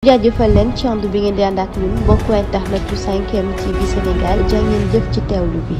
jaajëfal leen ci ànd bi ngeen di ànd ak ñun mbokku internet bu 5M TV Sénégal jaa ngeen jëf ci teewlu bi.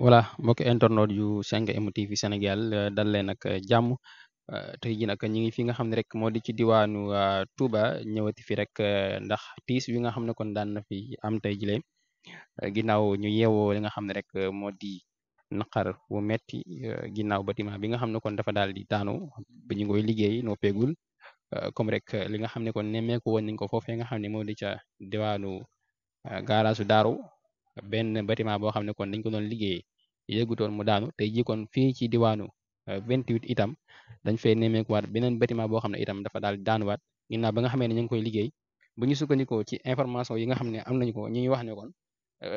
voilà mbokk internet yu 5M TV Sénégal dal leen ak jàmm tey ji nag ñi ngi fi nga xam ne rek moo di ci diwaanu Touba ñëwati fi rek ndax tiis wi nga xam ne kon daan na fi am tey jile ginnaaw ñu yeewoo li nga xam ne rek moo di naqar wu metti ginnaaw bâtiment bi nga xam ne kon dafa daal di daanu ba ñu ngoy liggéey noo peegul comme rek li nga xam ne kon nemmeeku woon nañ ko foofee nga xam ne moo di ca diwaanu garage Daaru benn bâtiment boo xam ne kon dañ ko doon liggéey yëgutoon mu daanu tey jii kon fii ci diwaanu 28 itam dañ fay nemmeekuwaat beneen bâtiment boo xam ne itam dafa daal daanuwaat ginnaaw ba nga xamee ne ñu ngi koy liggéey bu ñu sukkandikoo ci information yi nga xam ne am nañu ko ñu ngi wax ne kon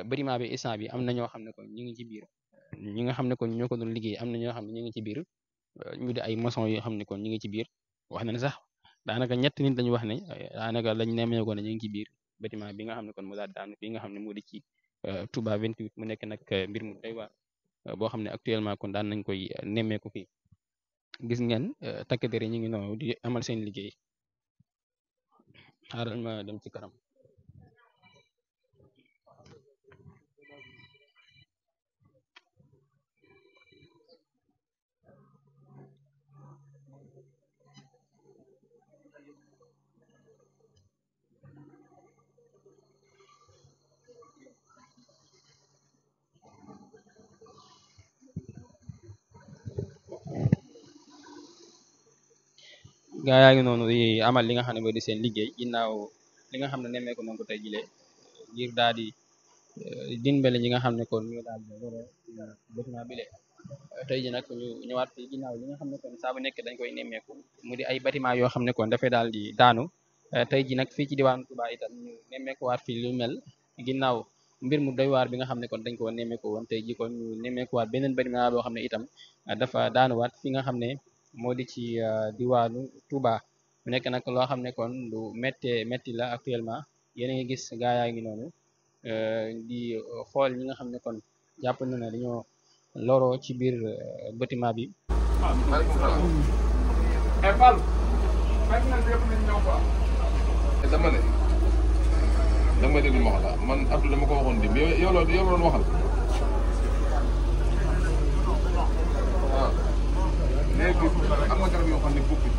bâtiment bi instant bi am na ñoo xam ne kon ñu ngi ci biir ñi nga xam ne kon ñoo ko doon liggéey am na ñoo xam ne ñu ngi ci biir ñu di ay maçon yoo xam ne kon ñu ngi ci biir wax na ne sax daanaka ñett nit lañu wax ne daanaka lañ nemmeekoo ne ñu ngi ci biir bâtiment bi nga xam ne kon mu daal daanu fii nga xam ne moo di ci Touba 28 mu nekk nag mbir mu doy waar boo xam ne actuellement kon daan nañ koy nemmeeku fii gis ngeen takk der yi ñu ngi noonu di amal seen liggéey xaaral ma dem ci kanam. gaa yaa ngi noonu di amal li nga xam ne moo di seen liggéey ginnaaw li nga xam ne nemmeeku nañ ko tey jile ngir daal di dimbale ñi nga xam ne kon ñu daal di bâtiment bi le tey ji nag ñu ñëwaat fii ginnaaw li nga xam ne kon saa bu nekk dañ koy nemmeeku mu di ay bâtiment yoo xam ne kon dafay daal di daanu tey ji nag fii ci diwaanu Touba itam ñu nemmeekuwaat fii lu mel ginnaaw mbir mu doy waar bi nga xam ne kon dañ ko nemmeeku woon tey ji kon ñu nemmeekuwaat beneen bâtiment boo xam ne itam dafa daanuwaat fi nga xam ne moo di ci diwaanu Touba mu nekk nag loo xam ne kon lu métti la actuellement yéen a ngi gis gaa yaa ngi noonu di xool ñi nga xam ne kon jàpp na ne dañoo loroo ci biir bâtiment bi. dama ne dama déglu ma wax la man Abdou dama ko waxoon dim yow la doon waxal waaw léegi am na garab yoo xam ne bokkuñ